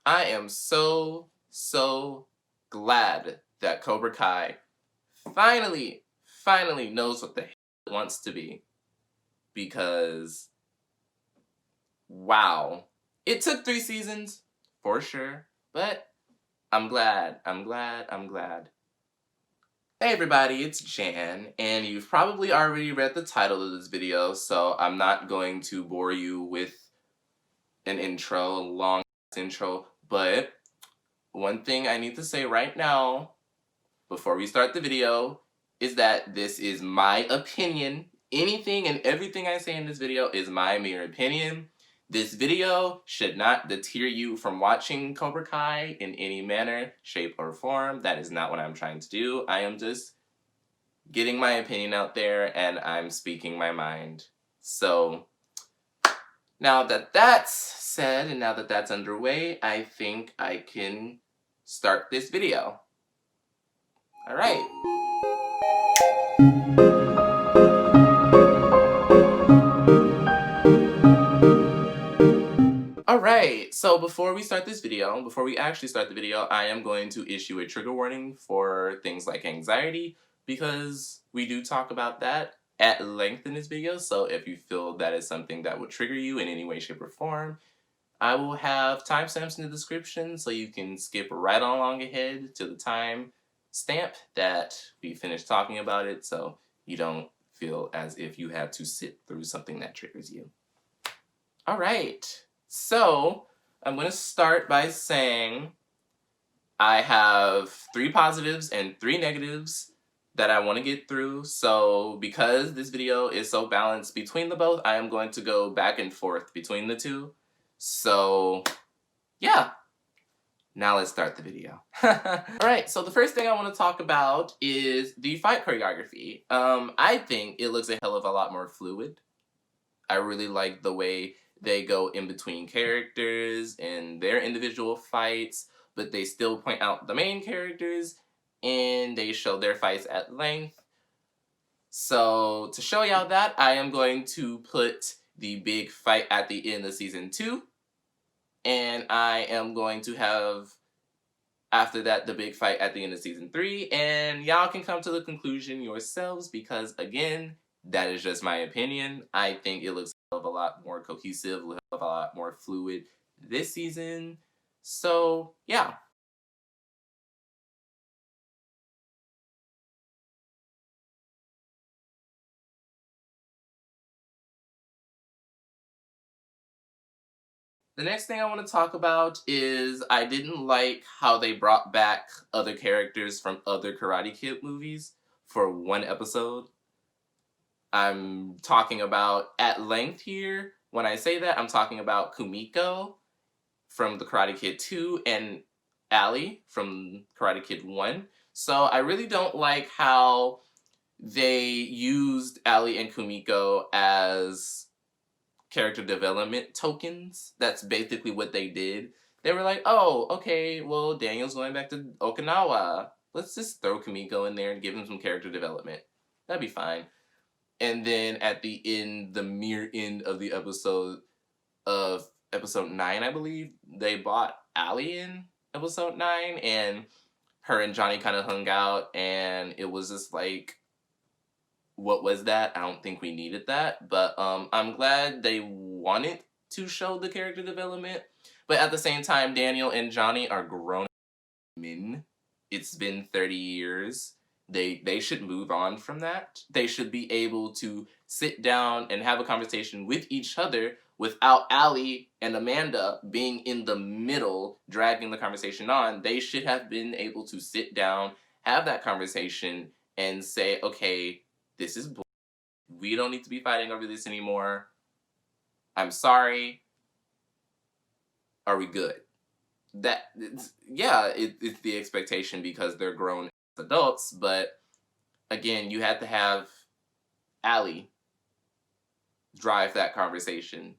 I am so glad that Cobra Kai finally knows what the hell it wants to be. Because, wow. It took 3 seasons, for sure. But I'm glad. Hey everybody, it's Jan, and you've probably already read the title of this video, so I'm not going to bore you with an intro, a long intro, but one thing I need to say right now, before we start the video, is that this is my opinion. Anything and everything I say in this video is my mere opinion. This video should not deter you from watching Cobra Kai in any manner, shape, or form. That is not what I'm trying to do. I am just getting my opinion out there and I'm speaking my mind. So, now that that's said and now that that's underway, I think I can start this video. Alright. Alright, so before we start this video, before we actually start the video, I am going to issue a trigger warning for things like anxiety, because we do talk about that at length in this video, so if you feel that is something that would trigger you in any way, shape, or form, I will have timestamps in the description so you can skip right along ahead to the time stamp that we finish talking about it, so you don't feel as if you have to sit through something that triggers you. Alright, so I'm going to start by saying I have 3 positives and 3 negatives that I want to get through, so because this video is so balanced between the both, I am going to go back and forth between the two. So, yeah. Now let's start the video. Alright, so the first thing I want to talk about is the fight choreography. I think it looks a hell of a lot more fluid. I really like the way they go in between characters and their individual fights, but they still point out the main characters and they show their fights at length. So to show y'all that, I am going to put the big fight at the end of season 2. And I am going to have, after that, the big fight at the end of season 3. And y'all can come to the conclusion yourselves because, again, that is just my opinion. I think it looks a lot more cohesive, a lot more fluid this season. So, yeah. The next thing I want to talk about is I didn't like how they brought back other characters from other Karate Kid movies for one episode. I'm talking about at length here. When I say that, I'm talking about Kumiko from the Karate Kid 2 and Ali from Karate Kid 1. So I really don't like how they used Ali and Kumiko as character development tokens. That's basically what they did. They were like, oh, okay, well, Daniel's going back to Okinawa. Let's just throw Kumiko in there and give him some character development. That'd be fine. And then at the end, the mere end of the episode of episode 9, I believe, they bought Ali in episode 9, and her and Johnny kind of hung out, and it was just like, what was that? I don't think we needed that, but I'm glad they wanted to show the character development, but at the same time, Daniel and Johnny are grown men. It's been 30 years. They should move on from that. They should be able to sit down and have a conversation with each other without Ali and Amanda being in the middle, dragging the conversation on. They should have been able to sit down, have that conversation, and say, okay, this is bull. We don't need to be fighting over this anymore. I'm sorry. Are we good? It's the expectation because they're grown adults, but again, you had to have Ali drive that conversation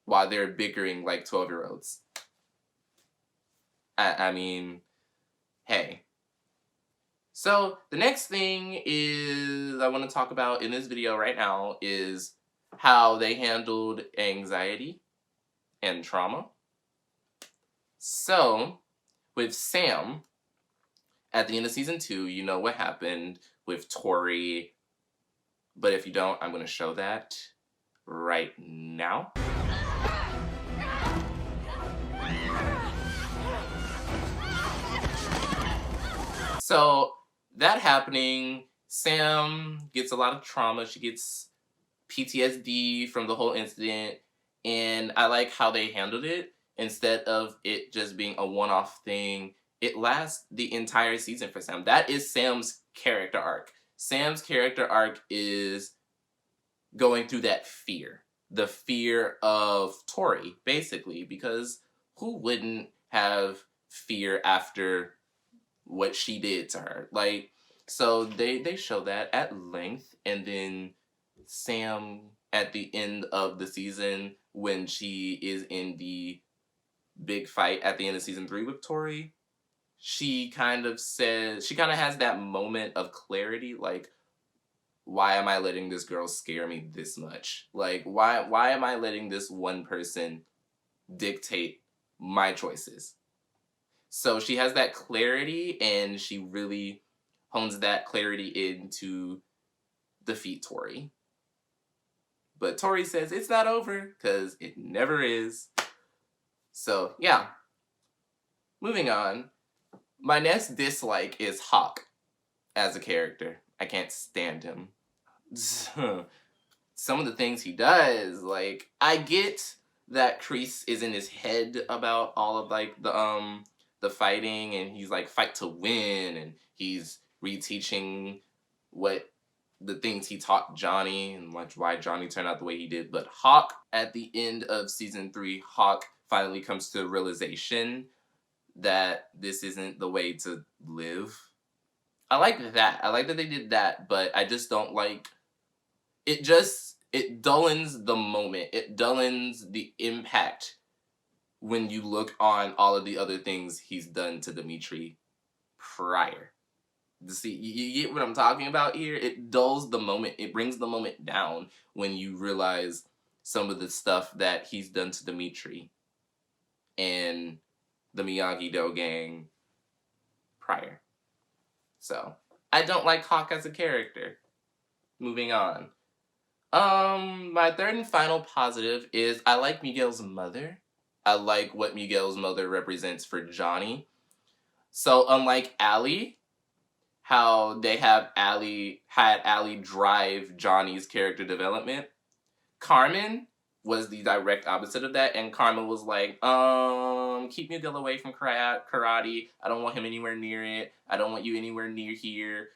while they're bickering like 12-year-olds. I mean, hey. So the next thing is I want to talk about in this video right now is how they handled anxiety and trauma. So, with Sam, at the end of season 2, you know what happened with Tori. But if you don't, I'm going to show that right now. So, that happening, Sam gets a lot of trauma. She gets PTSD from the whole incident. And I like how they handled it. Instead of it just being a one-off thing, it lasts the entire season for Sam. That is Sam's character arc. Sam's character arc is going through that fear. The fear of Tori, basically, because who wouldn't have fear after what she did to her? Like, so they show that at length, and then Sam at the end of the season when she is in the big fight at the end of season 3 with Tori, she kind of has that moment of clarity, like, why am I letting this girl scare me this much? Like, why am I letting this one person dictate my choices? So she has that clarity, and she really hones that clarity in to defeat Tori. But Tori says it's not over, because it never is. So, yeah. Moving on. My next dislike is Hawk as a character. I can't stand him. Some of the things he does, like, I get that Kreese is in his head about all of, like, the fighting, and he's like, fight to win, and he's reteaching what the things he taught Johnny, and like why Johnny turned out the way he did. But Hawk, at the end of season 3, Hawk finally comes to the realization that this isn't the way to live. I like that. I like that they did that, but I just don't like it. It dullens the moment. It dullens the impact when you look on all of the other things he's done to Dimitri prior. See, you get what I'm talking about here? It dulls the moment. It brings the moment down when you realize some of the stuff that he's done to Dimitri and the Miyagi-Do gang prior. So, I don't like Hawk as a character. Moving on. My third and final positive is I like Miguel's mother. I like what Miguel's mother represents for Johnny. So, unlike Allie, how they had Allie drive Johnny's character development, Carmen was the direct opposite of that, and Carmen was like, keep Miguel away from karate. I don't want him anywhere near it. I don't want you anywhere near here.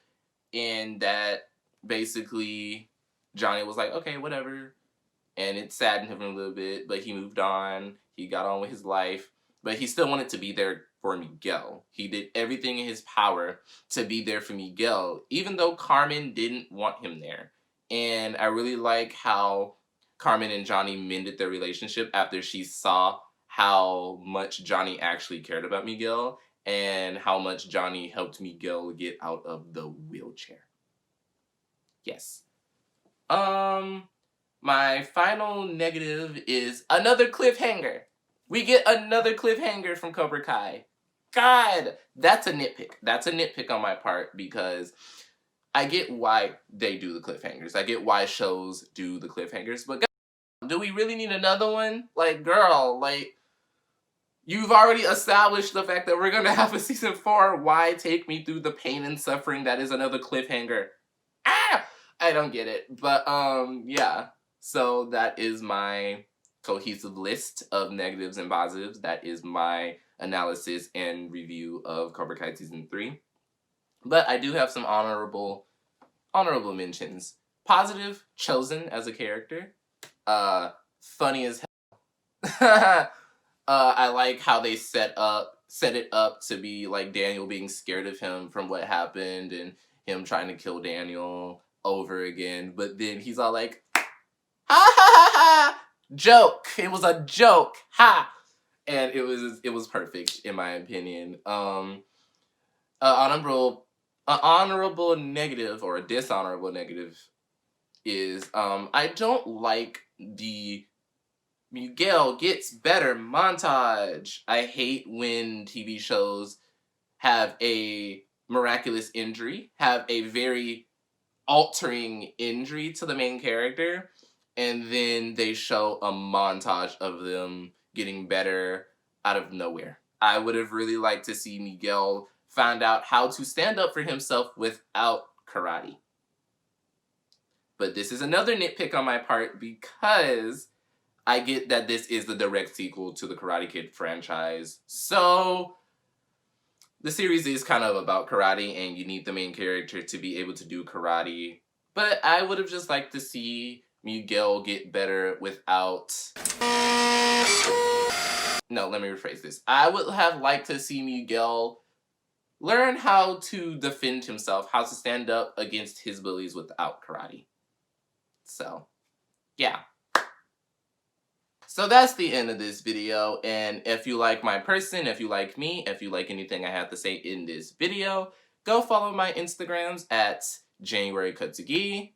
And that basically Johnny was like, okay, whatever. And it saddened him a little bit, but he moved on. He got on with his life. But he still wanted to be there for Miguel. He did everything in his power to be there for Miguel, even though Carmen didn't want him there. And I really like how Carmen and Johnny mended their relationship after she saw how much Johnny actually cared about Miguel and how much Johnny helped Miguel get out of the wheelchair. Yes. My final negative is another cliffhanger. We get another cliffhanger from Cobra Kai. God, that's a nitpick. That's a nitpick on my part because I get why they do the cliffhangers. I get why shows do the cliffhangers, but God, do we really need another one? Like, girl, like, you've already established the fact that we're gonna have a season 4. Why take me through the pain and suffering that is another cliffhanger? Ah! I don't get it. But, yeah. So that is my cohesive list of negatives and positives. That is my analysis and review of Cobra Kai Season 3. But I do have some honorable mentions. Positive, Chosen as a character. Funny as hell. I like how they set it up to be like Daniel being scared of him from what happened and him trying to kill Daniel over again. But then he's all like, ha ha ha ha! Joke! It was a joke! Ha! And it was perfect in my opinion. Honorable negative or a dishonorable negative is I don't like the Miguel gets better montage. I hate when TV shows have a miraculous injury, have a very altering injury to the main character, and then they show a montage of them getting better out of nowhere. I would have really liked to see Miguel find out how to stand up for himself without karate. But this is another nitpick on my part because I get that this is the direct sequel to the Karate Kid franchise. So the series is kind of about karate and you need the main character to be able to do karate. But I would have just liked to see Miguel get better without... No, let me rephrase this. I would have liked to see Miguel learn how to defend himself, how to stand up against his bullies without karate. So, yeah. So that's the end of this video, and if you like my person, if you like me, if you like anything I have to say in this video, go follow my Instagrams at January Katsugi,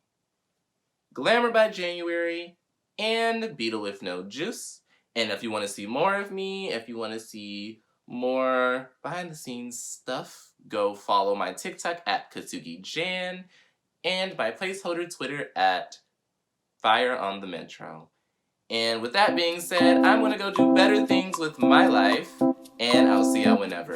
Glamour by January, and Beetle with No Juice. And if you want to see more of me, if you want to see more behind the scenes stuff, go follow my TikTok at Katsugi Jan, and my placeholder Twitter at Fire on the Metro. And with that being said, I'm going to go do better things with my life, and I'll see y'all whenever.